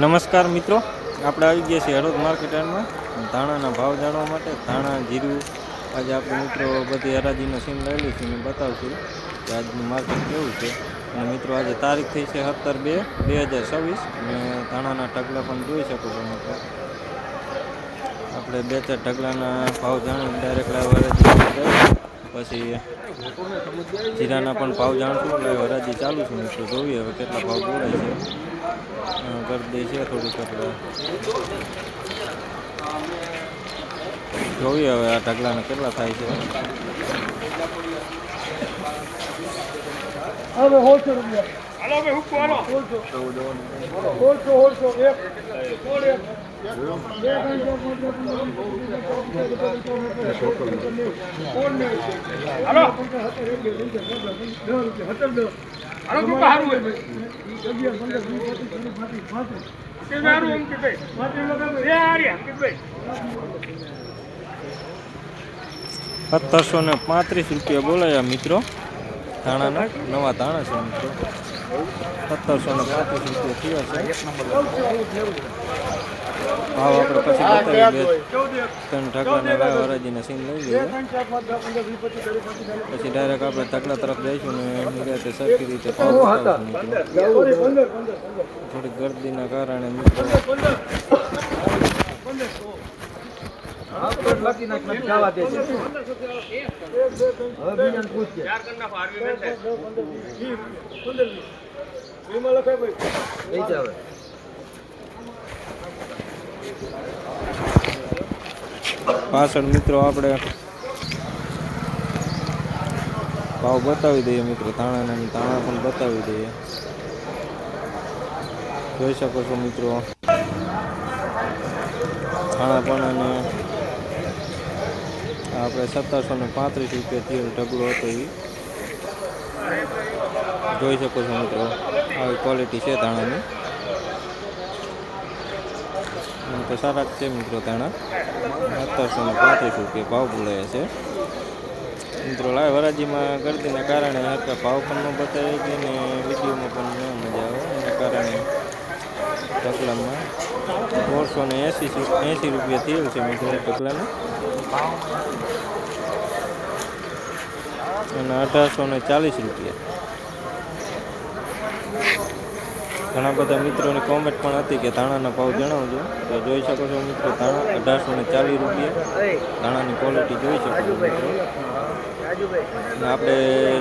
નમસ્કાર મિત્રો, આપણે આવી ગયા છીએ હળવદ માર્કેટમાં ધાણાના ભાવ જાણવા માટે. ધાણા જીરું આજે આપણે મિત્રો બધી હરાજીનો સીન લઈ છે અને બતાવશું કે આજનું માર્કેટ કેવું છે. અને મિત્રો આજે તારીખ થઈ છે 17/2/2024 અને ધાણાના ઢગલા પણ જોઈ શકો છો મિત્રો. આપણે બે ચાર ઢગલાના ભાવ જાણી ડાયરેક્ટ લાઈવ હરાજી પછી જીરાના પણ ભાવ જાણશું. લાઈવ હરાજી ચાલુ છે મિત્રો, જોઈએ હવે કેટલા ભાવ બોલાય છે. ગરદી છે થોડીક, એટલે જોઈએ હવે આ ઢગલાના કેટલા થાય છે. હવે 100 રૂપિયા. હાલો ભાઈ હુકુ હાલો. 100 એક છોડ એક હાલો. હાલો કુકા હારું હોય ભાઈ. 1735 રૂપિયા બોલાયા મિત્રો. ધાણાના નવા ધાણા છે મિત્રો. 1735 રૂપિયા થયા છે. ભાવ આપણે પછી બતાવી ત્રણ ઢગલાના લાઈવ હરાજીના સીન લઈ લઈએ, પછી ડાયરેક્ટ આપણે ઢગલા તરફ જઈશું ને નિરાતે સરખી રીતે ભાવ બતાવશું મિત્રો. થોડીક ગર્દીના કારણે મિત્રો પાછળ મિત્રો આપણે ભાવ બતાવી દઈએ મિત્રો. ધાણા પણ બતાવી દઈએ, જોઈ શકો છો મિત્રો. ધાણા પણ અને આપણે 1735 રૂપિયા થયેલ ઢગલો હતો એ જોઈ શકો છો મિત્રો. આવી ક્વોલિટી છે ધાણાની, તો સારા છે મિત્રો. ધાણા 1735 રૂપિયા ભાવ બોલાયા છે મિત્રો. લાઈવ હરાજીમાં ગરદીના કારણે હરકા ભાવ પણ ન બતાવી કે ને વિડીયોમાં પણ ન મજા આવે, એના કારણે ઢગલામાં 180 રૂપિયા થયેલ છે મિત્રો ઢગલાના, અને 1840 રૂપિયા. ઘણા બધા મિત્રોની કોમેન્ટ પણ હતી કે ધાણાના ભાવ જણાવજો, તો જોઈ શકો છો મિત્રો. ધાણા 1840 રૂપિયા. ધાણાની ક્વોલિટી જોઈ શકો છો મિત્રો. આપણે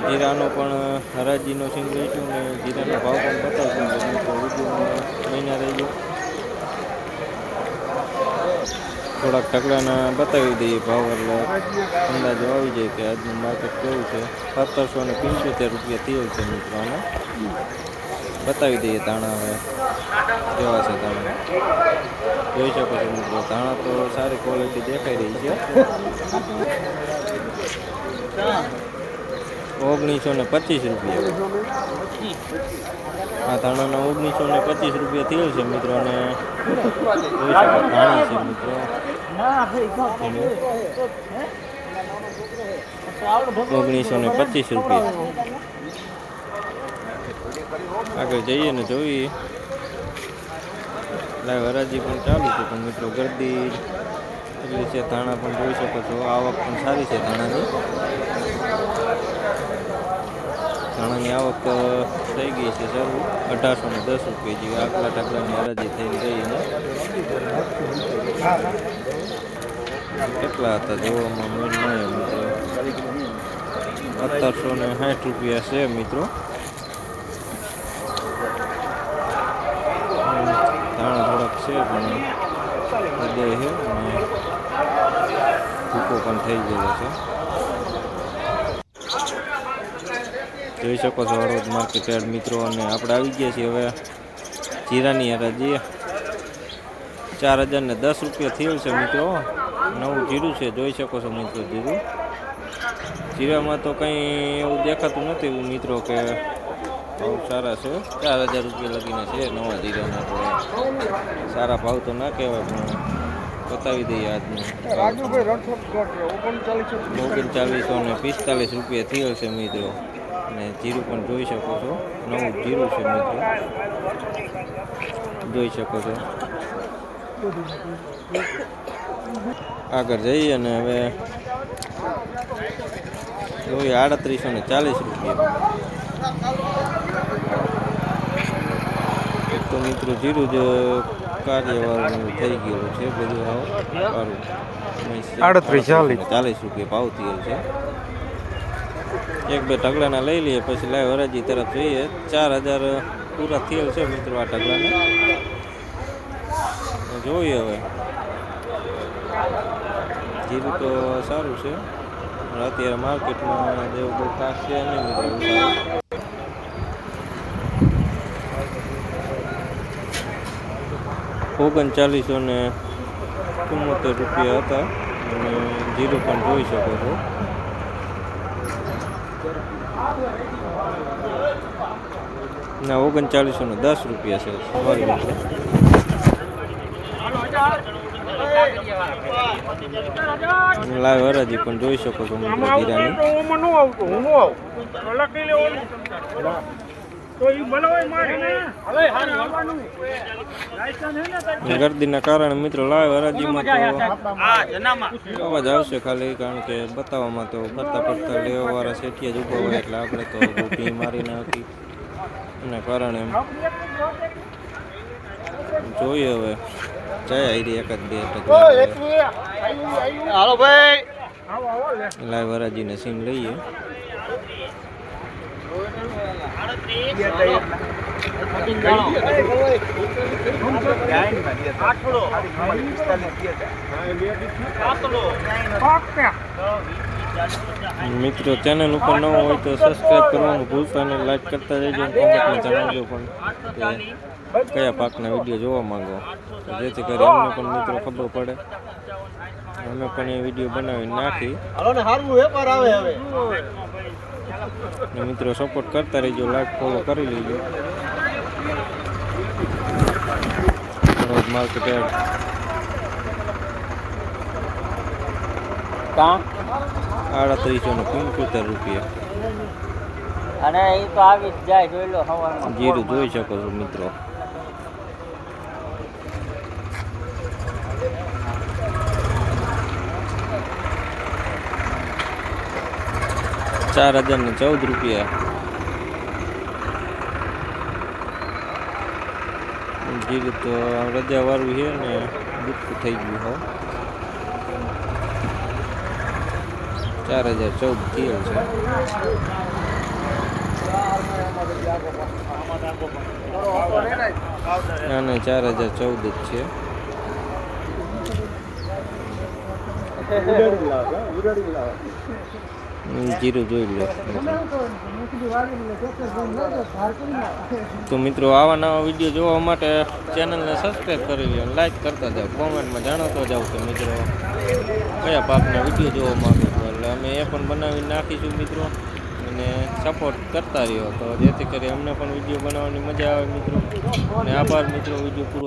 જીરાનો પણ હરાજીનો સીન લઈશું ને જીરાનો ભાવ પણ બતાવશું મિત્રો. વિડીયોમાં મહિના રહીજો. થોડાક ઢગલાના બતાવી દઈએ ભાવ, એટલે અંદાજો આવી જાય કે આજનું માર્કેટ કેવું છે. 1775 રૂપિયા થયેલ છે મિત્રો. આને બતાવી દઈએ ધાણા હવે કેવા છે. ધાણા જોઈ શકો છો મિત્રો. ધાણા તો સારી ક્વોલિટી દેખાઈ રહી છે. 1925 રૂપિયા આ ધાણાના 1925 રૂપિયા થયેલ છે મિત્રો. અને જોઈ શકો ધાણી છે મિત્રો. 1925 રૂપિયા. આગળ જઈએ ને જોઈએ. લાઈવ હરાજી પણ ચાલુ છે પણ મિત્રો ગરદી એટલી છે. ધાણા પણ જોઈ શકો છો. આવક પણ સારી છે ધાણાની. ધાણાની આવક થઈ ગઈ છે શરૂ 1810 રૂપિયા જેવી. આગલા ઢગલાની હરાજી થઈ ગઈ ને કેટલા હતા જોવામાં મેળ ન મિત્રો. 1760 રૂપિયા છે મિત્રો. ધાણા થોડાક છે પણ હૃદય છે અને ભૂકો પણ થઈ ગયેલો છે. જોઈ શકો છો હળવદ માર્કેટ યાર્ડ મિત્રો. અને આપણે આવી ગયા છીએ હવે જીરાની હરાજી. 4010 રૂપિયા થયેલ છે મિત્રો. નવું જીરું છે, જોઈ શકો છો મિત્રો. જીરામાં તો કંઈ એવું દેખાતું નથી એવું મિત્રો કે ભાવ સારા છે. 4000 રૂપિયા લગીને છે નવા જીરાના. તો સારા ભાવ તો ના કહેવાય પણ બતાવી દઈએ આજનું. 3945 રૂપિયા થયેલ છે મિત્રો. અને જીરું પણ જોઈ શકો છો. નવું જીરું છે મિત્રો. જોઈ શકો છો. આગળ જઈએ અને હવે જોઈએ 3840 રૂપિયા. તો મિત્રો જીરું જ કાર્યવાળું થઈ ગયેલું છે બધું સારું. 3840 રૂપિયા ભાવ થયેલ છે. એક બે ઢગલાના લઈ લઈએ પછી લાઈવ હરાજી તરફ જઈએ. 4000 પૂરા થયેલ છે મિત્રો આ ઢગલાના. જોઈએ હવે જીરું તો સારું છે પણ અત્યારે માર્કેટમાં જેવું બહુ ખાસ છે નહીં મિત્રો. 3974 રૂપિયા હતા અને જીરું પણ જોઈ શકો છો. ના 3910 રૂપિયા છે સોરી મિત્રો. લાઈવ હરાજી પણ જોઈ શકો છો મિત્રો જીરાની. ગરદીના કારણે મિત્રો લાઈવ હરાજીમાં તો અવાજ આવશે ખાલી, કારણ કે બતાવવામાં તો પડતા લેવાવાળા શેઠિયા જ ઊભા હોય એટલે આપણે તો ભૂખી મારી નાખી એના કારણે જોઈએ હવે જાય આવી એકાદ બે લાઈવ હરાજીને સીન લઈએ. મિત્રો ચેનલ ઉપર ન હોય તો સબસ્ક્રાઈબ કરવાનું ભૂલતા નહીં, લાઈક કરતા રહેજો, કોમેન્ટમાં જણાવજો પણ કે કયા પાકના વિડીયો જોવા માંગો, જેથી કરી અમને પણ મિત્રો ખબર પડે, અમે પણ એ વિડીયો બનાવી નાખી. મિત્રો સપોર્ટ કરતા રહેજો, લાઈક ફોલો કરી લેજો. રોજ માર્કેટ 3875 રૂપિયા અને એ તો આવી જ જાય. જોઈ લો હવામાં જીરું જોઈ શકો છો મિત્રો. $4014 રૂપિયા જીરું તો રજા વાળું છે ને દુઃખું થઈ ગયું હો. 4014 થયેલ છે. ના ના 4014 જ છે. જીરું જોઈ લો. તો મિત્રો આવા નવા વિડીયો જોવા માટે ચેનલને સબસ્ક્રાઈબ કરી લો, લાઈક કરતા જાઓ, કોમેન્ટમાં જણાવતા જાઓ કે મિત્રો કયા પાકના વિડીયો જોવા માંગો છો, એટલે અમે એ પણ બનાવી નાખીશું મિત્રો. અને સપોર્ટ કરતા રહ્યો તો જેથી કરી અમને પણ વિડીયો બનાવવાની મજા આવે મિત્રો. અને આભાર મિત્રો, વિડીયો પૂરો